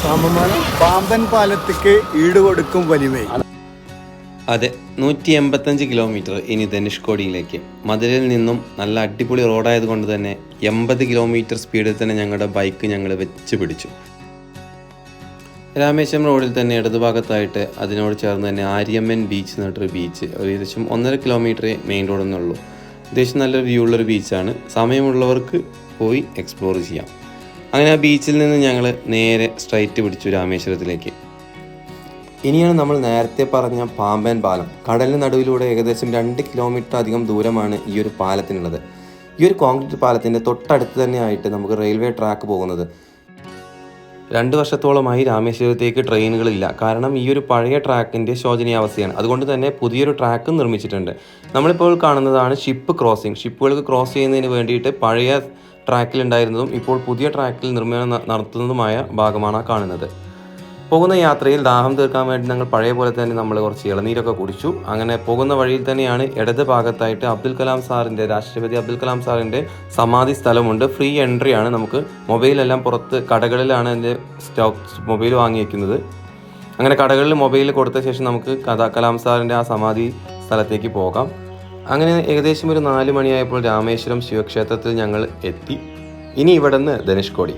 പാമ്പൻ പാലത്തേക്ക് ഈടുകൊടുക്കും വലിമേ. അതെ, 185 കിലോമീറ്റർ ഇനി ധനുഷ്കോടിയിലേക്ക്. മധുരയിൽ നിന്നും നല്ല അടിപൊളി റോഡായതുകൊണ്ട് തന്നെ 80 കിലോമീറ്റർ സ്പീഡിൽ തന്നെ ഞങ്ങളുടെ ബൈക്ക് ഞങ്ങൾ വെച്ച് പിടിച്ചു. രാമേശ്വരം റോഡിൽ തന്നെ ഇടതുഭാഗത്തായിട്ട് അതിനോട് ചേർന്ന് തന്നെ ആര്യമ്മൻ ബീച്ച് എന്നിട്ടൊരു ബീച്ച്, ഏകദേശം 1.5 കിലോമീറ്ററേ മെയിൻ റോഡിൽ നിന്നുള്ളൂ. അത്യാവശ്യം നല്ലൊരു വ്യൂ ഉള്ളൊരു ബീച്ചാണ്. സമയമുള്ളവർക്ക് പോയി എക്സ്പ്ലോർ ചെയ്യാം. അങ്ങനെ ആ ബീച്ചിൽ നിന്ന് ഞങ്ങൾ നേരെ സ്ട്രൈറ്റ് പിടിച്ചു രാമേശ്വരത്തിലേക്ക്. ഇനിയാണ് നമ്മൾ നേരത്തെ പറഞ്ഞ പാമ്പൻ പാലം. കടലിന് നടുവിലൂടെ ഏകദേശം 2 കിലോമീറ്റർ അധികം ദൂരമാണ് ഈ ഒരു പാലത്തിനുള്ളത്. ഈ ഒരു കോൺക്രീറ്റ് പാലത്തിൻ്റെ തൊട്ടടുത്ത് തന്നെ ആയിട്ട് നമുക്ക് റെയിൽവേ ട്രാക്ക് പോകുന്നത്. 2 വർഷത്തോളമായി രാമേശ്വരത്തേക്ക് ട്രെയിനുകളില്ല. കാരണം ഈ ഒരു പഴയ ട്രാക്കിൻ്റെ ശോചനീയാവസ്ഥയാണ്. അതുകൊണ്ട് തന്നെ പുതിയൊരു ട്രാക്ക് നിർമ്മിച്ചിട്ടുണ്ട്. നമ്മളിപ്പോൾ കാണുന്നതാണ് ഷിപ്പ് ക്രോസിംഗ്. ഷിപ്പുകൾക്ക് ക്രോസ് ചെയ്യുന്നതിന് വേണ്ടിയിട്ട് പഴയ ട്രാക്കിലുണ്ടായിരുന്നതും ഇപ്പോൾ പുതിയ ട്രാക്കിൽ നിർമ്മാണം നടത്തുന്നതുമായ ഭാഗമാണ് കാണുന്നത്. പോകുന്ന യാത്രയിൽ ദാഹം തീർക്കാൻ വേണ്ടി ഞങ്ങൾ പഴയ പോലെ തന്നെ നമ്മൾ കുറച്ച് ഇളനീരൊക്കെ കുടിച്ചു. അങ്ങനെ പോകുന്ന വഴിയിൽ തന്നെയാണ് ഇടത് ഭാഗത്തായിട്ട് രാഷ്ട്രപതി അബ്ദുൽ കലാം സാറിൻ്റെ സമാധി സ്ഥലമുണ്ട്. ഫ്രീ എൻട്രി ആണ്. നമുക്ക് മൊബൈലെല്ലാം പുറത്ത് കടകളിലാണ് എൻ്റെ മൊബൈൽ വാങ്ങി വയ്ക്കുന്നത്. അങ്ങനെ കടകളിൽ മൊബൈൽ കൊടുത്ത ശേഷം നമുക്ക് കലാം സാറിൻ്റെ ആ സമാധി സ്ഥലത്തേക്ക് പോകാം. അങ്ങനെ ഏകദേശം ഒരു 4 മണിയായപ്പോൾ രാമേശ്വരം ശിവക്ഷേത്രത്തിൽ ഞങ്ങൾ എത്തി. ഇനി ഇവിടെ നിന്ന് ധനുഷ്കോടി.